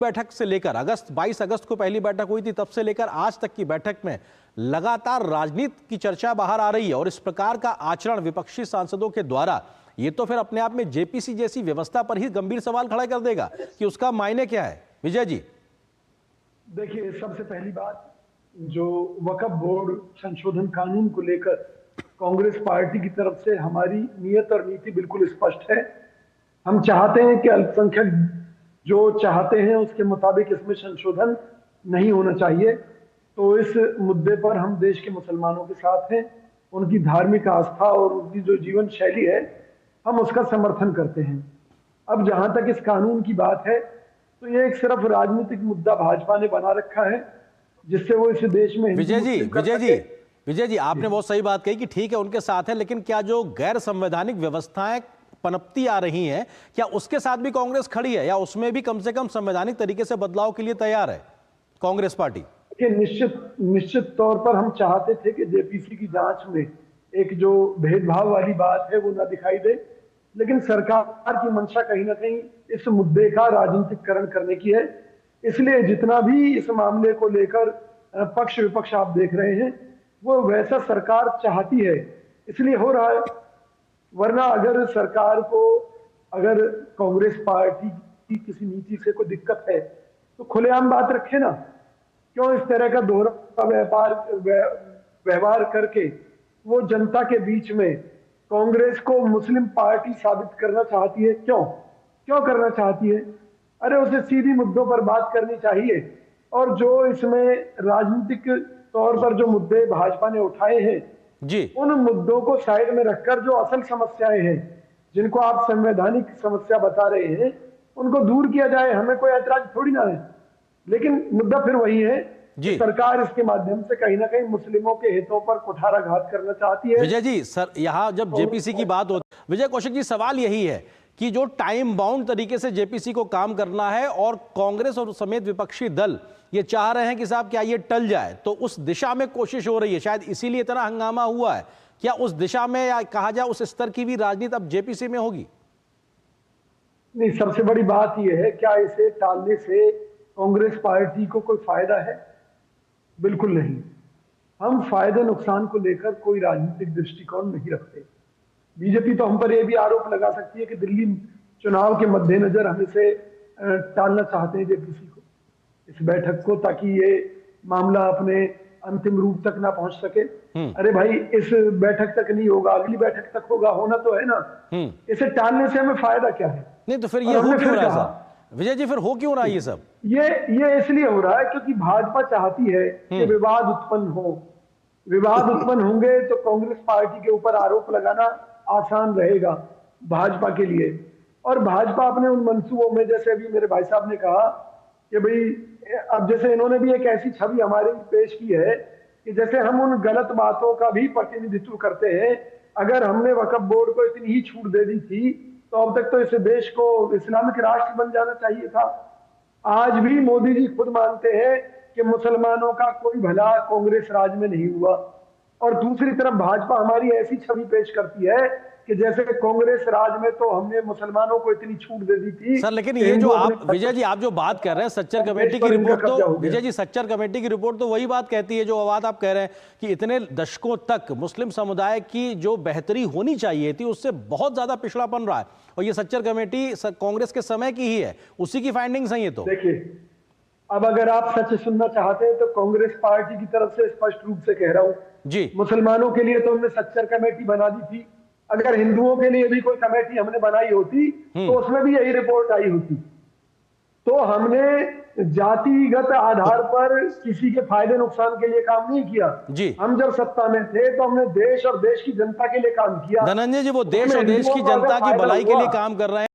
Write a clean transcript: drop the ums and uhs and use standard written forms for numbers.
बैठक से लेकर 22 अगस्त को पहली बैठक हुई थी, तब से लेकर आज तक की बैठक में लगातार राजनीति की चर्चा बाहर आ रही है और इस प्रकार का आचरण विपक्षी सांसदों के द्वारा ये तो फिर अपने आप में जेपीसी जैसी व्यवस्था पर ही गंभीर सवाल खड़ा कर देगा कि उसका मायने क्या है। विजय जी, देखिए, सबसे पहली बात, जो वक्फ बोर्ड संशोधन कानून को लेकर कांग्रेस पार्टी की तरफ से हमारी नियत और नीति बिल्कुल स्पष्ट है। हम चाहते हैं कि अल्पसंख्यक जो चाहते हैं उसके मुताबिक इसमें संशोधन नहीं होना चाहिए। तो इस मुद्दे पर हम देश के मुसलमानों के साथ हैं। उनकी धार्मिक आस्था और उनकी जो जीवन शैली है, हम उसका समर्थन करते हैं। अब जहां तक इस कानून की बात है, तो ये एक सिर्फ राजनीतिक मुद्दा भाजपा ने बना रखा है, जिससे वो इस देश में विजय जी, आपने बहुत सही बात कही कि ठीक है उनके साथ है, लेकिन क्या जो गैर संवैधानिक व्यवस्थाएं पनपती आ रही हैं, क्या उसके साथ भी कांग्रेस खड़ी है या उसमें भी कम से कम संवैधानिक तरीके से बदलाव के लिए तैयार है कांग्रेस पार्टी? निश्चित तौर पर हम चाहते थे कि जेपीसी की जांच में एक जो भेदभाव वाली बात है वो ना दिखाई दे, लेकिन सरकार की मंशा कहीं ना कहीं इस मुद्दे का राजनीतिकरण करने की है। इसलिए जितना भी इस मामले को लेकर पक्ष विपक्ष आप देख रहे हैं, वो वैसा सरकार चाहती है, इसलिए हो रहा है। वरना अगर सरकार को, अगर कांग्रेस पार्टी की किसी नीति से कोई दिक्कत है तो खुलेआम बात रखे ना। क्यों इस तरह का दोहरा व्यवहार करके वो जनता के बीच में कांग्रेस को मुस्लिम पार्टी साबित करना चाहती है? क्यों करना चाहती है? अरे उसे सीधी मुद्दों पर बात करनी चाहिए। और जो इसमें राजनीतिक तौर पर जो मुद्दे भाजपा ने उठाए हैं जी, उन मुद्दों को साइड में रखकर जो असल समस्याएं हैं, जिनको आप संवैधानिक समस्या बता रहे हैं, उनको दूर किया जाए। हमें कोई ऐतराज थोड़ी ना है, लेकिन मुद्दा फिर वही है कि सरकार इसके माध्यम से कहीं ना कहीं मुस्लिमों के हितों पर कुठाराघात करना चाहती है। विजय जी, सर यहाँ जब जेपीसी की बात होती, विजय कौशिक जी, सवाल यही है कि जो टाइम बाउंड तरीके से जेपीसी को काम करना है और कांग्रेस और समेत विपक्षी दल ये चाह रहे हैं कि साहब क्या ये टल जाए, तो उस दिशा में कोशिश हो रही है, शायद इसीलिए इतना हंगामा हुआ है। क्या उस दिशा में, या कहा जाए उस स्तर की भी राजनीति अब जेपीसी में होगी? नहीं, सबसे बड़ी बात यह है, क्या इसे टालने से कांग्रेस पार्टी को कोई फायदा है? बिल्कुल नहीं। हम फायदे नुकसान को लेकर कोई राजनीतिक दृष्टिकोण नहीं रखते। बीजेपी तो हम पर यह भी आरोप लगा सकती है कि दिल्ली चुनाव के मद्देनजर हम इसे टालना चाहते हैं, जेपीसी को, इस बैठक को, ताकि ये मामला अपने अंतिम रूप तक ना पहुंच सके। अरे भाई, इस बैठक तक नहीं होगा, अगली बैठक तक होगा, होना तो है ना। इसे टालने से हमें फायदा क्या है? नहीं तो फिर ये हो क्यों रहा है विजय जी? फिर हो क्यों रहा है ये सब? ये इसलिए हो रहा है क्योंकि भाजपा चाहती है कि विवाद उत्पन्न हो। विवाद उत्पन्न होंगे तो कांग्रेस पार्टी के ऊपर आरोप लगाना आसान रहेगा भाजपा के लिए। और भाजपा अपने उन मंसूबों में, जैसे अभी मेरे भाई साहब ने कहा कि भाई, अब जैसे इन्होंने भी एक ऐसी छवि हमारे पेश की है कि जैसे हम उन गलत बातों का भी प्रतिनिधित्व करते हैं। अगर हमने वक्फ बोर्ड को इतनी ही छूट दे दी थी तो अब तक तो इस देश को इस्लामिक राष्ट्र बन जाना चाहिए था। आज भी मोदी जी खुद मानते हैं कि मुसलमानों का कोई भला कांग्रेस राज में नहीं हुआ। और दूसरी तरफ भाजपा हमारी ऐसी छवि पेश करती है कि जैसे कांग्रेस राज में तो हमने मुसलमानों को इतनी छूट दे दी थी। सर, लेकिन ये जो आप, विजय जी, आप जो बात कर रहे हैं सच्चर कमेटी की रिपोर्ट, तो विजय जी, सच्चर कमेटी की रिपोर्ट तो वही बात कहती है जो बात आप कह रहे हैं कि इतने दशकों तक मुस्लिम समुदाय की जो बेहतरी होनी चाहिए थी उससे बहुत ज्यादा पिछड़ापन रहा है। और ये सच्चर कमेटी कांग्रेस के समय की ही है, उसी की फाइंडिंग्स हैं ये तो। देखिए, अब अगर आप सच सुनना चाहते हैं तो कांग्रेस पार्टी की तरफ से स्पष्ट रूप से कह रहा हूं जी, मुसलमानों के लिए तो हमने सच्चर कमेटी बना दी थी। अगर हिंदुओं के लिए भी कोई कमेटी हमने बनाई होती तो उसमें भी यही रिपोर्ट आई होती। तो हमने जातिगत आधार पर किसी के फायदे नुकसान के लिए काम नहीं किया जी। हम जब सत्ता में थे तो हमने देश और देश की जनता के लिए काम किया। धनंजय जी, वो देश और देश की जनता की भलाई के लिए काम कर रहे हैं।